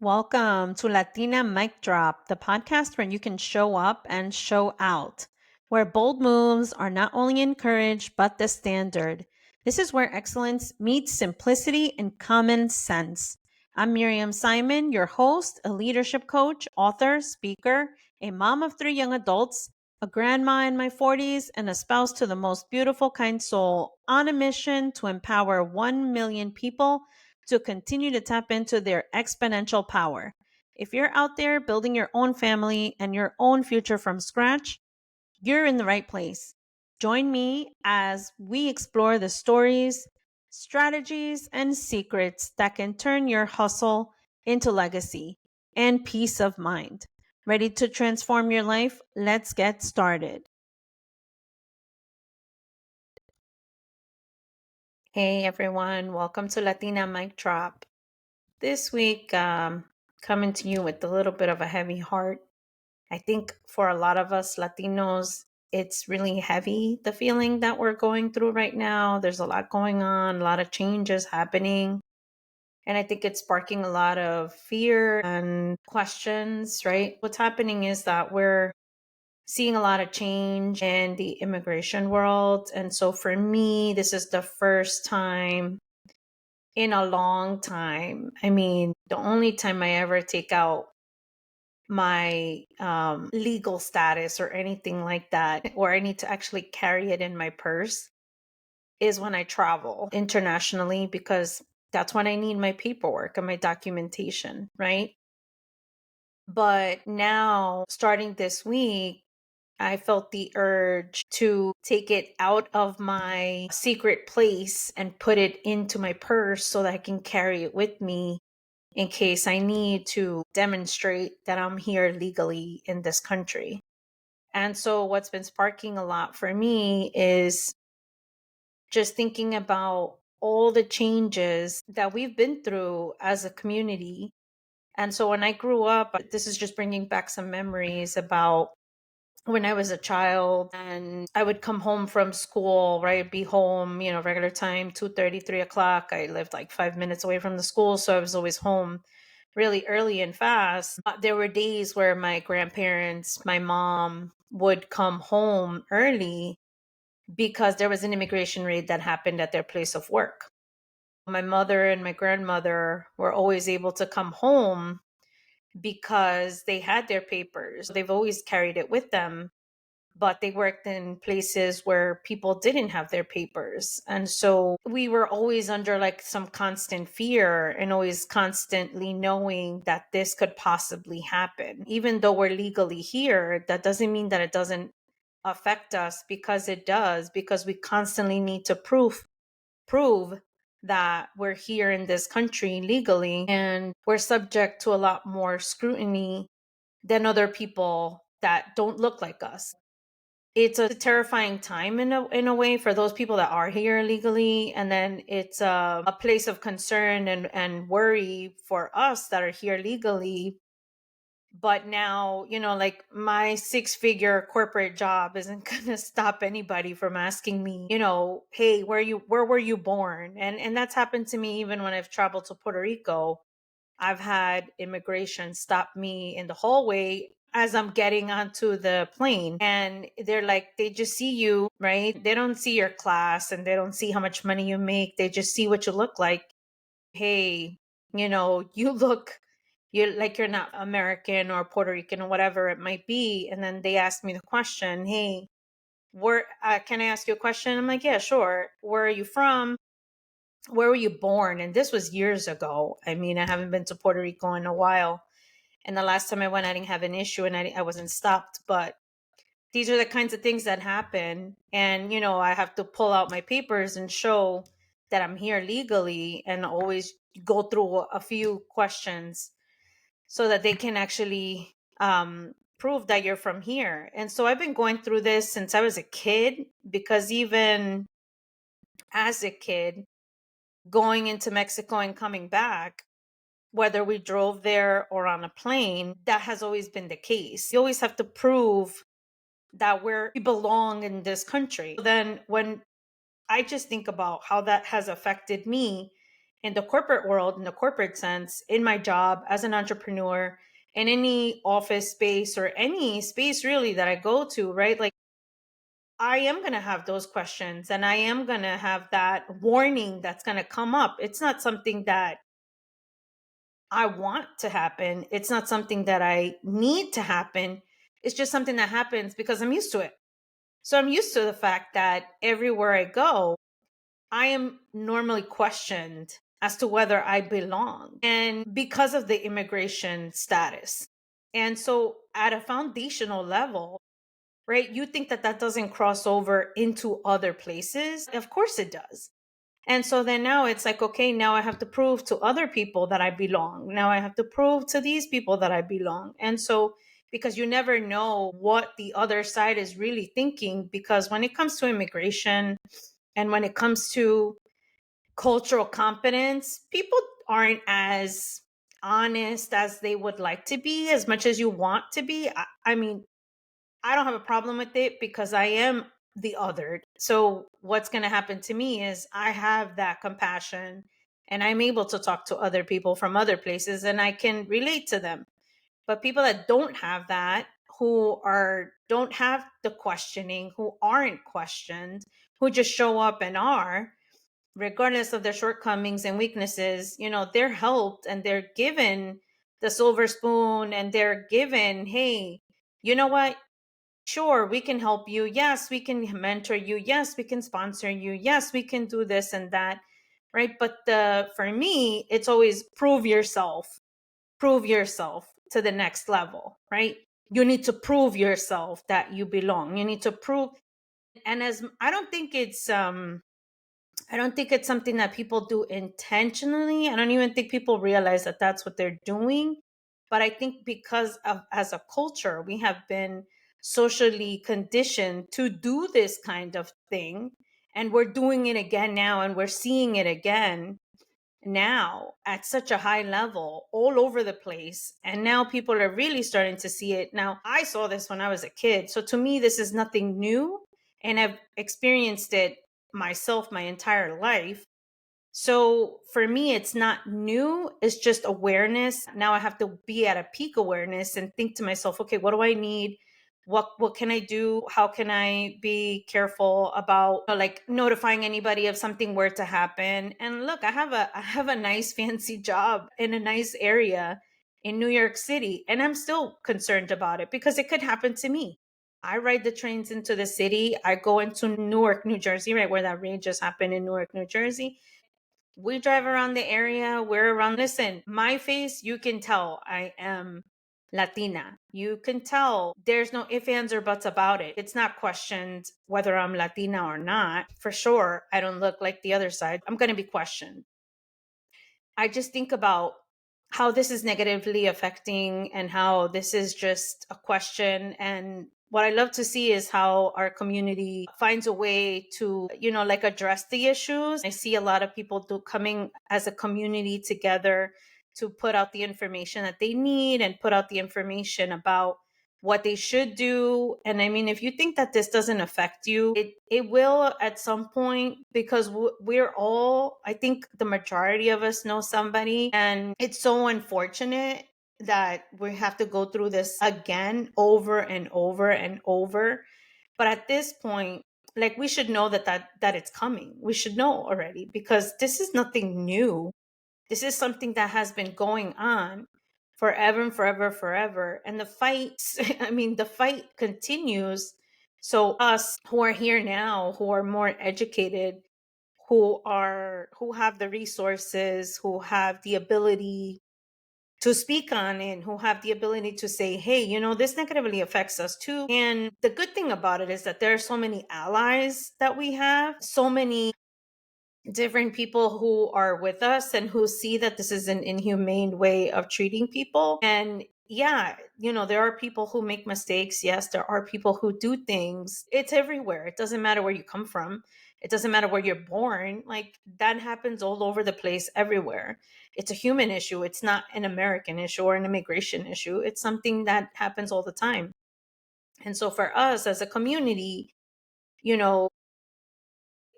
Welcome to Latina Mic Drop, the podcast where you can show up and show out, where bold moves are not only encouraged, but the standard. This is where excellence meets simplicity and common sense. I'm Miriam Simon, your host, a leadership coach, author, speaker, a mom of 3 young adults, a grandma in my 40s, and a spouse to the most beautiful, kind soul on a mission to empower 1 million people to continue to tap into their exponential power. If you're out there building your own family and your own future from scratch, you're in the right place. Join me as we explore the stories, strategies, and secrets that can turn your hustle into legacy and peace of mind. Ready to transform your life? Let's get started. Hey everyone, welcome to Latina Mic Drop. This week, coming to you with a little bit of a heavy heart. I think for a lot of us Latinos, it's really heavy, the feeling that we're going through right now. There's a lot going on, a lot of changes happening. And I think it's sparking a lot of fear and questions, right? What's happening is that we're seeing a lot of change in the immigration world. And so for me, this is the first time in a long time. I mean, the only time I ever take out my legal status or anything like that, or I need to actually carry it in my purse, is when I travel internationally, because that's when I need my paperwork and my documentation, right? But now, starting this week, I felt the urge to take it out of my secret place and put it into my purse so that I can carry it with me in case I need to demonstrate that I'm here legally in this country. And so, what's been sparking a lot for me is just thinking about all the changes that we've been through as a community. And so, when I grew up, this is just bringing back some memories about when I was a child and I would come home from school, right? Be home, regular time, 2:30, 3 o'clock. I lived like 5 minutes away from the school. So I was always home really early and fast. There were days where my grandparents, my mom would come home early because there was an immigration raid that happened at their place of work. My mother and my grandmother were always able to come home because they had their papers. They've always carried it with them, but they worked in places where people didn't have their papers. And so we were always under like some constant fear and always constantly knowing that this could possibly happen. Even though we're legally here, that doesn't mean that it doesn't affect us, because it does, because we constantly need to prove that we're here in this country legally, and we're subject to a lot more scrutiny than other people that don't look like us. It's a terrifying time in a way for those people that are here illegally, and then it's a place of concern and worry for us that are here legally. But now, like, my 6-figure corporate job isn't gonna stop anybody from asking me, hey, where were you born? And that's happened to me even when I've traveled to Puerto Rico. I've had immigration stop me in the hallway as I'm getting onto the plane. And they're like, they just see you, right? They don't see your class and they don't see how much money you make. They just see what you look like. Hey, you look, you're not American or Puerto Rican or whatever it might be. And then they ask me the question, hey, where can I ask you a question? I'm like, yeah, sure. Where are you from? Where were you born? And this was years ago. I mean, I haven't been to Puerto Rico in a while. And the last time I went, I didn't have an issue and I wasn't stopped. But these are the kinds of things that happen. And, I have to pull out my papers and show that I'm here legally, and always go through a few questions so that they can actually prove that you're from here. And so I've been going through this since I was a kid, because even as a kid, going into Mexico and coming back, whether we drove there or on a plane, that has always been the case. You always have to prove that we belong in this country. Then when I just think about how that has affected me, in the corporate world, in the corporate sense, in my job as an entrepreneur, in any office space or any space really that I go to, right? Like, I am going to have those questions and I am going to have that warning that's going to come up. It's not something that I want to happen. It's not something that I need to happen. It's just something that happens because I'm used to it. So I'm used to the fact that everywhere I go, I am normally questioned as to whether I belong, and because of the immigration status. And so at a foundational level, right, you think that that doesn't cross over into other places. Of course it does. And so then now it's like, okay, now I have to prove to other people that I belong. Now I have to prove to these people that I belong. And so, because you never know what the other side is really thinking, because when it comes to immigration and when it comes to cultural competence, people aren't as honest as they would like to be, as much as you want to be. I mean, I don't have a problem with it because I am the othered. So what's going to happen to me is I have that compassion and I'm able to talk to other people from other places and I can relate to them. But people that don't have that, who are don't have the questioning, who aren't questioned, who just show up and are, regardless of their shortcomings and weaknesses, they're helped and they're given the silver spoon and they're given, hey, you know what? Sure, we can help you. Yes, we can mentor you. Yes, we can sponsor you. Yes, we can do this and that. Right. But for me, it's always prove yourself to the next level. Right. You need to prove yourself that you belong. You need to prove. And as I don't think it's something that people do intentionally. I don't even think people realize that that's what they're doing. But I think because of, as a culture, we have been socially conditioned to do this kind of thing. And we're doing it again now, and we're seeing it again now at such a high level all over the place. And now people are really starting to see it. Now, I saw this when I was a kid. So to me, this is nothing new. And I've experienced it myself my entire life. So for me, it's not new. It's just awareness. Now I have to be at a peak awareness and think to myself, okay, what do I need? What can I do? How can I be careful about like notifying anybody if something were to happen? And look, I have a nice fancy job in a nice area in New York City, and I'm still concerned about it because it could happen to me. I ride the trains into the city. I go into Newark, New Jersey, right where that raid just happened in Newark, New Jersey. We drive around the area. We're around. Listen, my face, you can tell I am Latina. You can tell there's no ifs, ands, or buts about it. It's not questioned whether I'm Latina or not. For sure, I don't look like the other side. I'm going to be questioned. I just think about how this is negatively affecting and how this is just a question. And what I love to see is how our community finds a way to, like address the issues. I see a lot of people coming as a community together to put out the information that they need and put out the information about what they should do. And I mean, if you think that this doesn't affect you, it will at some point, because we're all, I think the majority of us know somebody, and it's so unfortunate that we have to go through this again over and over and over. But at this point, like, we should know that it's coming. We should know already, because this is nothing new. This is something that has been going on forever and forever, forever. And the fight, I mean, the fight continues. So us who are here now, who are more educated, who have the resources, who have the ability to speak on it, who have the ability to say, hey, this negatively affects us too. And the good thing about it is that there are so many allies that we have, so many different people who are with us and who see that this is an inhumane way of treating people. And yeah, there are people who make mistakes. Yes, there are people who do things. It's everywhere. It doesn't matter where you come from. It doesn't matter where you're born. Like, that happens all over the place, everywhere. It's a human issue. It's not an American issue or an immigration issue. It's something that happens all the time. And so for us as a community, you know,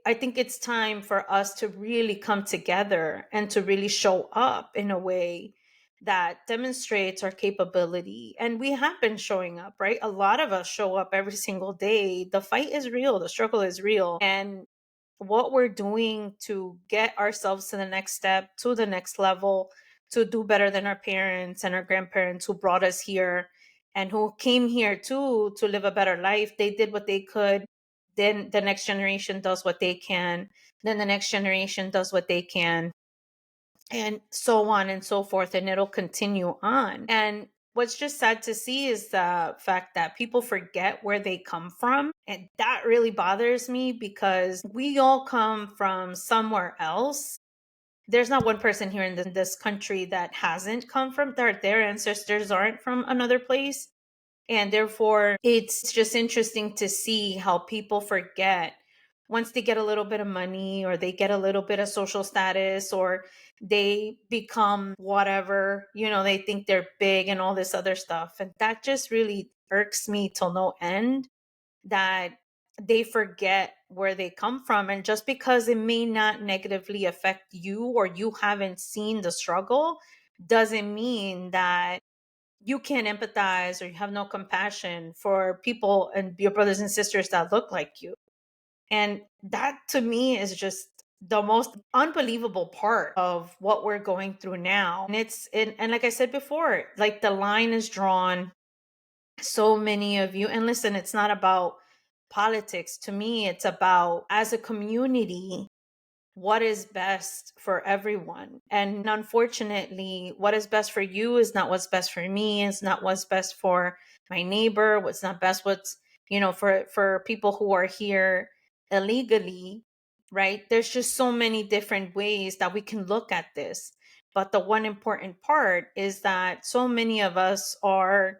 I think it's time for us to really come together and to really show up in a way that demonstrates our capability. And we have been showing up, right? A lot of us show up every single day. The fight is real, the struggle is real. And what we're doing to get ourselves to the next step, to the next level, to do better than our parents and our grandparents who brought us here and who came here too to live a better life. They did what they could. Then the next generation does what they can. Then the next generation does what they can, and so on and so forth. And it'll continue on. And what's just sad to see is the fact that people forget where they come from. And that really bothers me because we all come from somewhere else. There's not one person here in this country that hasn't come from their ancestors aren't from another place. And therefore, it's just interesting to see how people forget once they get a little bit of money or they get a little bit of social status or they become whatever, they think they're big and all this other stuff. And that just really irks me till no end, that they forget where they come from. And just because it may not negatively affect you or you haven't seen the struggle doesn't mean that you can't empathize or you have no compassion for people and your brothers and sisters that look like you. And that to me is just the most unbelievable part of what we're going through now. And like I said before, like the line is drawn. So many of you, and listen, it's not about politics. To me, it's about, as a community, what is best for everyone. And unfortunately, what is best for you is not what's best for me. It's not what's best for my neighbor. What's not best, for people who are here illegally, right? There's just so many different ways that we can look at this. But the one important part is that so many of us are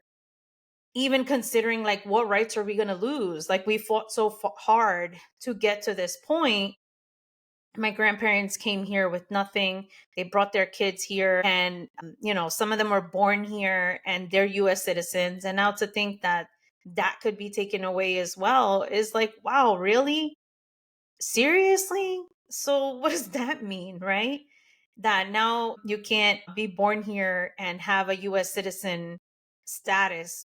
even considering, like, what rights are we going to lose? Like, we fought so hard to get to this point. My grandparents came here with nothing. They brought their kids here, and some of them were born here and they're US citizens. And now to think that that could be taken away as well is like, wow, really? Seriously? So what does that mean, right? That now you can't be born here and have a US citizen status.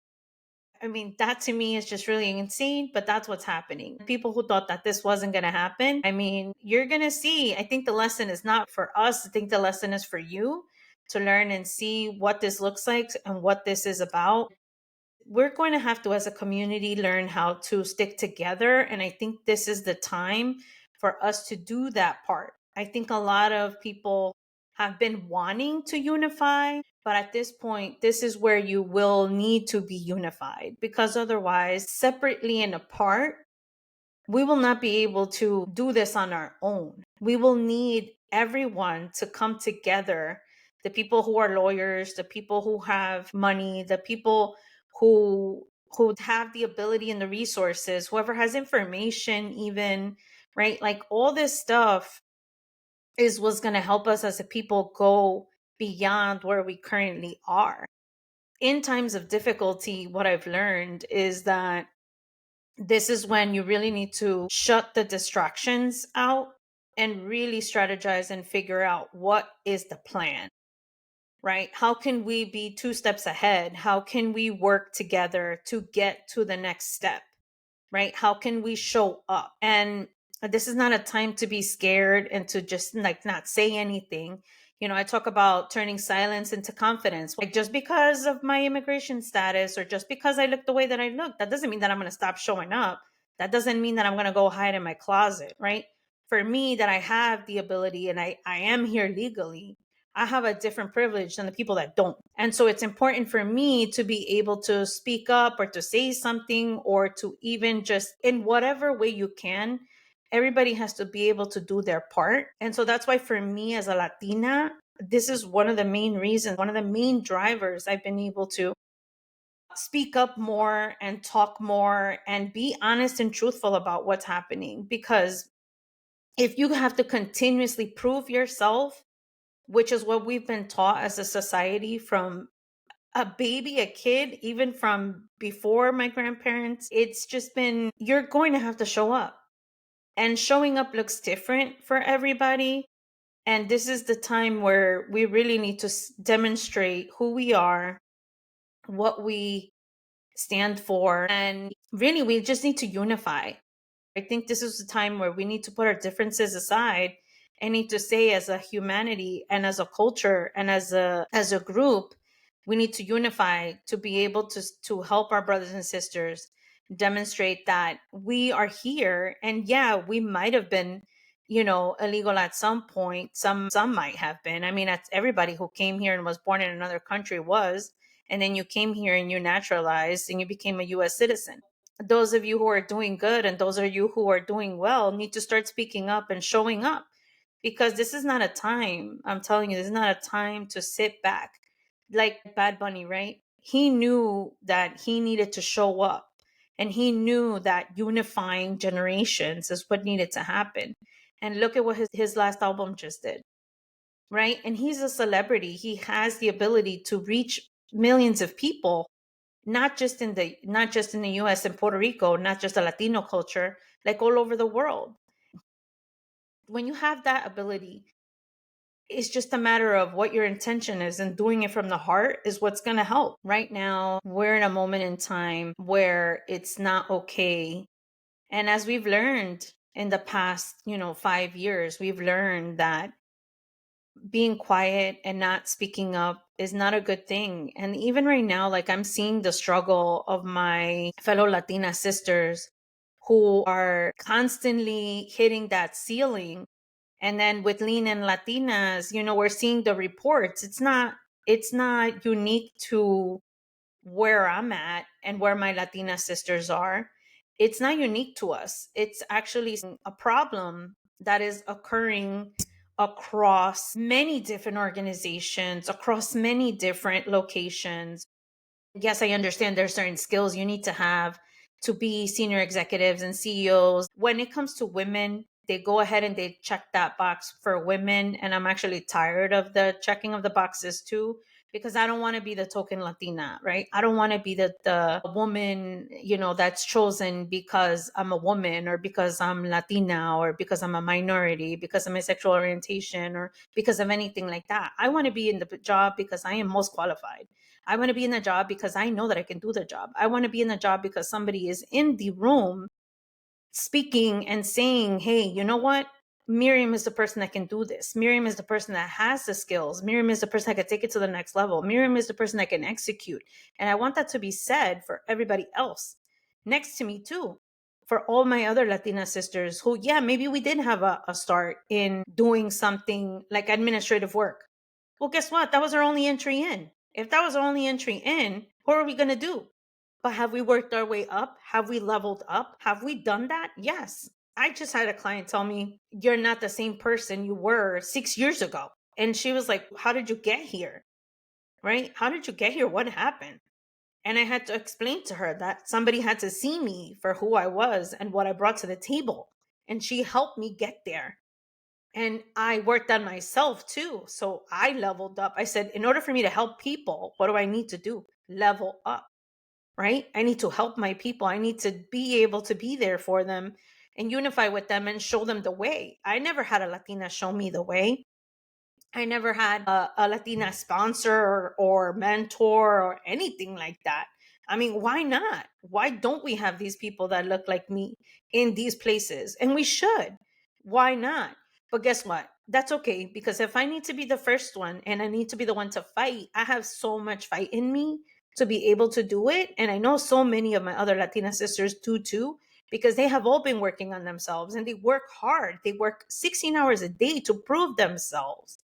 I mean, that to me is just really insane, but that's what's happening. People who thought that this wasn't going to happen, I mean, you're going to see. I think the lesson is not for us. I think the lesson is for you to learn and see what this looks like and what this is about. We're going to have to, as a community, learn how to stick together. And I think this is the time for us to do that part. I think a lot of people have been wanting to unify, but at this point, this is where you will need to be unified, because otherwise, separately and apart, we will not be able to do this on our own. We will need everyone to come together. The people who are lawyers, the people who have money, the people who have the ability and the resources, whoever has information even, right? Like, all this stuff is what's going to help us as a people go beyond where we currently are. In times of difficulty, what I've learned is that this is when you really need to shut the distractions out and really strategize and figure out what is the plan, right? How can we be 2 steps ahead? How can we work together to get to the next step, right? How can we show up? And this is not a time to be scared and to just like not say anything. I talk about turning silence into confidence. Like, just because of my immigration status or just because I look the way that I look, that doesn't mean that I'm going to stop showing up. That doesn't mean that I'm going to go hide in my closet, right? For me, that I have the ability and I am here legally, I have a different privilege than the people that don't. And so it's important for me to be able to speak up or to say something or to even just, in whatever way you can, everybody has to be able to do their part. And so that's why for me as a Latina, this is one of the main reasons, one of the main drivers I've been able to speak up more and talk more and be honest and truthful about what's happening. Because if you have to continuously prove yourself, which is what we've been taught as a society from a baby, a kid, even from before my grandparents, it's just been, you're going to have to show up. And showing up looks different for everybody. And this is the time where we really need to demonstrate who we are, what we stand for, and really we just need to unify. I think this is the time where we need to put our differences aside and need to say, as a humanity and as a culture and as a group, we need to unify to be able to help our brothers and sisters demonstrate that we are here. And yeah, we might have been, illegal at some point. Some might have been. I mean, that's everybody who came here and was born in another country was, and then you came here and you naturalized and you became a US citizen. Those of you who are doing good and those of you who are doing well need to start speaking up and showing up, because this is not a time, I'm telling you, this is not a time to sit back. Like Bad Bunny, right? He knew that he needed to show up, and he knew that unifying generations is what needed to happen. And look at what his last album just did, right? And he's a celebrity. He has the ability to reach millions of people, not just in the US and Puerto Rico, not just the Latino culture, like all over the world. When you have that ability, it's just a matter of what your intention is, and doing it from the heart is what's going to help. Right now, we're in a moment in time where it's not okay. And as we've learned in the past, 5 years, we've learned that being quiet and not speaking up is not a good thing. And even right now, like, I'm seeing the struggle of my fellow Latina sisters who are constantly hitting that ceiling. And then with Lean and Latinas, we're seeing the reports. It's not unique to where I'm at and where my Latina sisters are. It's not unique to us. It's actually a problem that is occurring across many different organizations, across many different locations. Yes, I understand there's certain skills you need to have to be senior executives and CEOs. When it comes to women, they go ahead and they check that box for women. And I'm actually tired of the checking of the boxes too, because I don't want to be the token Latina, right? I don't want to be the woman, that's chosen because I'm a woman, or because I'm Latina, or because I'm a minority, because of my sexual orientation, or because of anything like that. I want to be in the job because I am most qualified. I want to be in the job because I know that I can do the job. I want to be in the job because somebody is in the room speaking and saying, hey, you know what? Miriam is the person that can do this. Miriam is the person that has the skills. Miriam is the person that can take it to the next level. Miriam is the person that can execute. And I want that to be said for everybody else next to me too. For all my other Latina sisters who, yeah, maybe we did have a start in doing something like administrative work. Well, guess what? That was our only entry in. If that was our only entry in, what are we going to do? But have we worked our way up? Have we leveled up? Have we done that? Yes. I just had a client tell me, you're not the same person you were 6 years ago. And she was like, how did you get here? Right? How did you get here? What happened? And I had to explain to her that somebody had to see me for who I was and what I brought to the table. And she helped me get there. And I worked on myself too. So I leveled up. I said, in order for me to help people, what do I need to do? Level up, right? I need to help my people. I need to be able to be there for them and unify with them and show them the way. I never had a Latina show me the way. I never had a Latina sponsor or mentor or anything like that. I mean, why not? Why don't we have these people that look like me in these places? And we should. Why not? But guess what? That's okay, because if I need to be the first one and I need to be the one to fight, I have so much fight in me to be able to do it. And I know so many of my other Latina sisters do too, because they have all been working on themselves and they work hard. They work 16 hours a day to prove themselves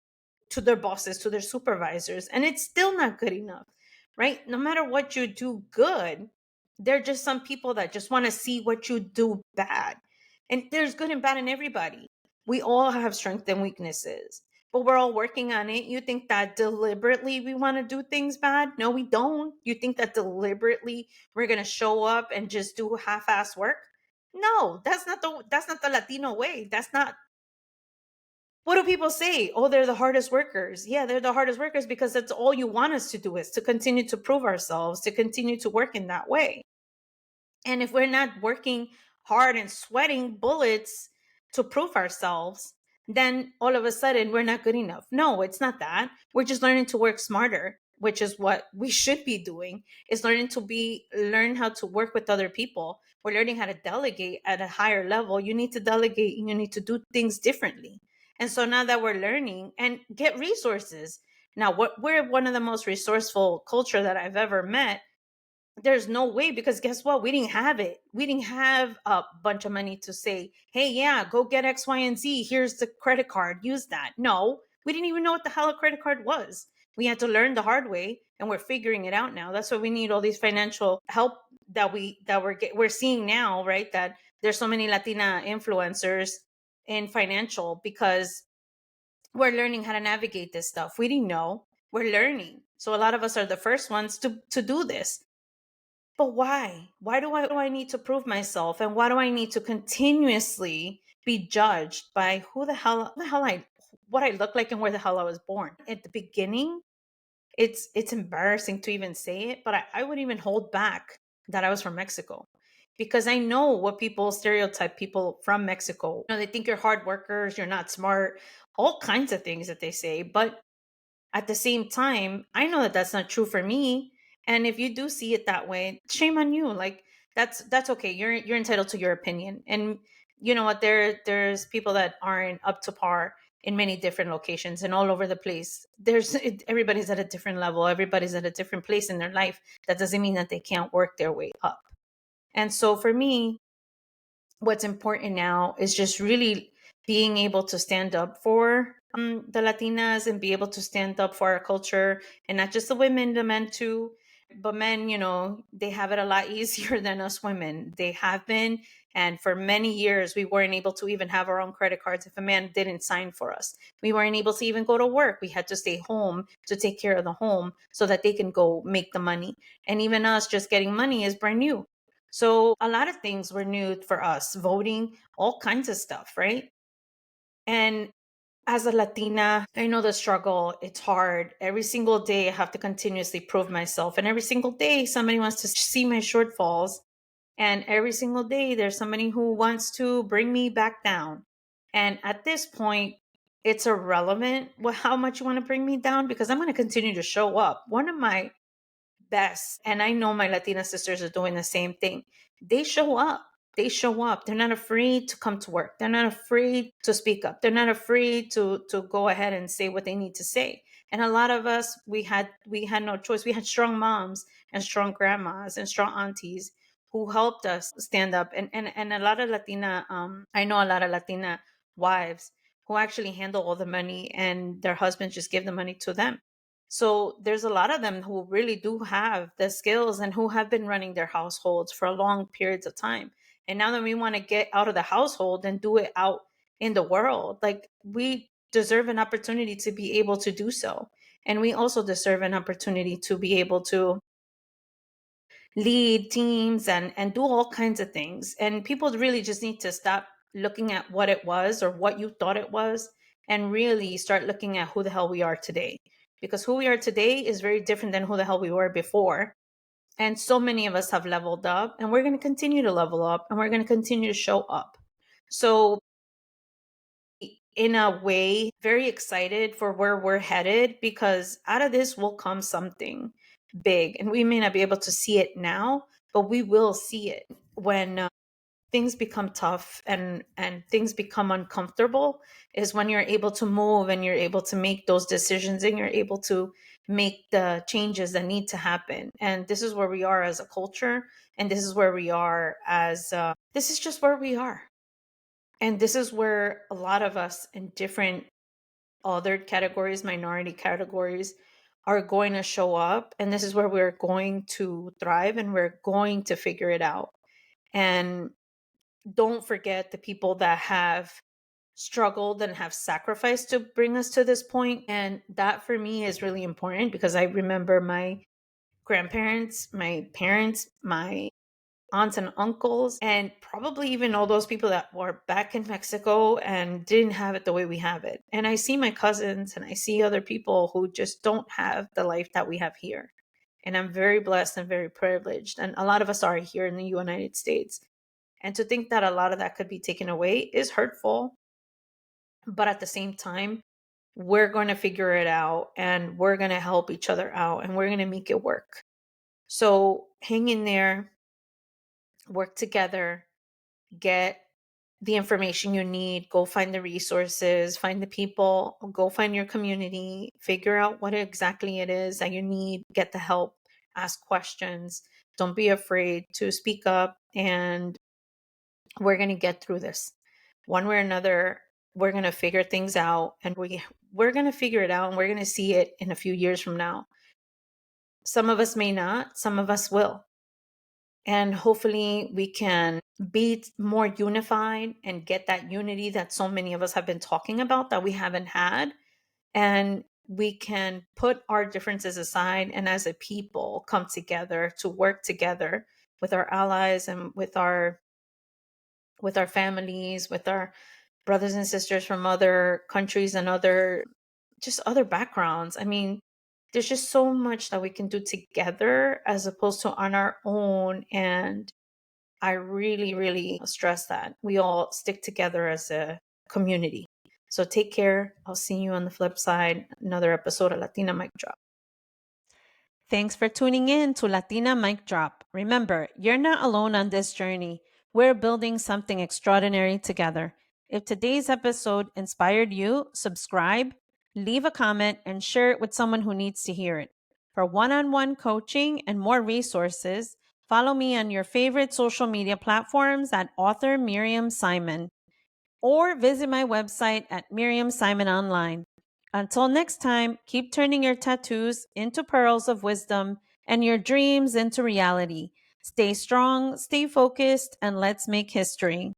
to their bosses, to their supervisors, and it's still not good enough, right? No matter what you do good, there are just some people that just want to see what you do bad. And there's good and bad in everybody. We all have strengths and weaknesses, but we're all working on it. You think that deliberately we want to do things bad? No, we don't. You think that deliberately we're going to show up and just do half-ass work? No, that's not the Latino way. That's not. What do people say? Oh, they're the hardest workers. Yeah, they're the hardest workers because that's all you want us to do, is to continue to prove ourselves, to continue to work in that way. And if we're not working hard and sweating bullets to prove ourselves, then all of a sudden we're not good enough. No, it's not that. We're just learning to work smarter, which is what we should be doing, is learn how to work with other people. We're learning how to delegate at a higher level. You need to delegate and you need to do things differently. And so now that we're learning and get resources. Now, we're one of the most resourceful culture that I've ever met. There's no way, because guess what? We didn't have it. We didn't have a bunch of money to say, hey, yeah, go get X, Y, and Z. Here's the credit card. Use that. No, we didn't even know what the hell a credit card was. We had to learn the hard way, and we're figuring it out now. That's why we need all these financial help we're seeing now, right? That there's so many Latina influencers in financial, because we're learning how to navigate this stuff. We didn't know. We're learning. So a lot of us are the first ones to do this. But why? Why do I need to prove myself? And why do I need to continuously be judged by what I look like and where the hell I was born? At the beginning, it's embarrassing to even say it, but I would even hold back that I was from Mexico, because I know what people stereotype people from Mexico. They think you're hard workers, you're not smart, all kinds of things that they say. But at the same time, I know that that's not true for me. And if you do see it that way, shame on you. Like, that's okay. You're entitled to your opinion. And you know what? There's people that aren't up to par in many different locations and all over the place. Everybody's at a different level. Everybody's at a different place in their life. That doesn't mean that they can't work their way up. And so for me, what's important now is just really being able to stand up for the Latinas and be able to stand up for our culture, and not just the women, the men too. But men, they have it a lot easier than us women. They have been. And for many years, we weren't able to even have our own credit cards if a man didn't sign for us. We weren't able to even go to work. We had to stay home to take care of the home so that they can go make the money. And even us just getting money is brand new. So a lot of things were new for us, voting, all kinds of stuff, right? And as a Latina, I know the struggle. It's hard. Every single day, I have to continuously prove myself. And every single day, somebody wants to see my shortfalls. And every single day, there's somebody who wants to bring me back down. And at this point, it's irrelevant how much you want to bring me down, because I'm going to continue to show up. One of my best, and I know my Latina sisters are doing the same thing. They show up. They show up. They're not afraid to come to work. They're not afraid to speak up. They're not afraid to go ahead and say what they need to say. And a lot of us, we had no choice. We had strong moms and strong grandmas and strong aunties who helped us stand up. And a lot of Latina, I know a lot of Latina wives who actually handle all the money, and their husbands just give the money to them. So there's a lot of them who really do have the skills and who have been running their households for long periods of time. And now that we want to get out of the household and do it out in the world, like, we deserve an opportunity to be able to do so. And we also deserve an opportunity to be able to lead teams and do all kinds of things. And people really just need to stop looking at what it was or what you thought it was, and really start looking at who the hell we are today. Because who we are today is very different than who the hell we were before. And so many of us have leveled up, and we're going to continue to level up, and we're going to continue to show up. So in a way, very excited for where we're headed, because out of this will come something big. And we may not be able to see it now, but we will see it when things become tough and things become uncomfortable, is when you're able to move and you're able to make those decisions and you're able to make the changes that need to happen. And this is where we are as a culture, and this is where we are as this is just where we are. And this is where a lot of us in different other categories, minority categories, are going to show up. And this is where we're going to thrive, and we're going to figure it out. And don't forget the people that have struggled and have sacrificed to bring us to this point. And that for me is really important, because I remember my grandparents, my parents, my aunts and uncles, and probably even all those people that were back in Mexico and didn't have it the way we have it. And I see my cousins and I see other people who just don't have the life that we have here. And I'm very blessed and very privileged. And a lot of us are here in the United States. And to think that a lot of that could be taken away is hurtful. But at the same time, we're going to figure it out and we're going to help each other out and we're going to make it work. So hang in there, work together, get the information you need, go find the resources, find the people, go find your community, figure out what exactly it is that you need, get the help, ask questions. Don't be afraid to speak up, and we're going to get through this. One way or another, we're going to figure things out, and we're going to figure it out, and we're going to see it in a few years from now. Some of us may not, some of us will. And hopefully we can be more unified and get that unity that so many of us have been talking about that we haven't had. And we can put our differences aside and as a people come together to work together with our allies and with our families, with our brothers and sisters from other countries and other backgrounds. I mean, there's just so much that we can do together as opposed to on our own. And I really, really stress that we all stick together as a community. So take care. I'll see you on the flip side. Another episode of Latina Mic Drop. Thanks for tuning in to Latina Mic Drop. Remember, you're not alone on this journey. We're building something extraordinary together. If today's episode inspired you, subscribe, leave a comment, and share it with someone who needs to hear it. For one-on-one coaching and more resources, follow me on your favorite social media platforms at author Miriam Simon, or visit my website at Miriam Simon Online. Until next time, keep turning your tattoos into pearls of wisdom and your dreams into reality. Stay strong, stay focused, and let's make history.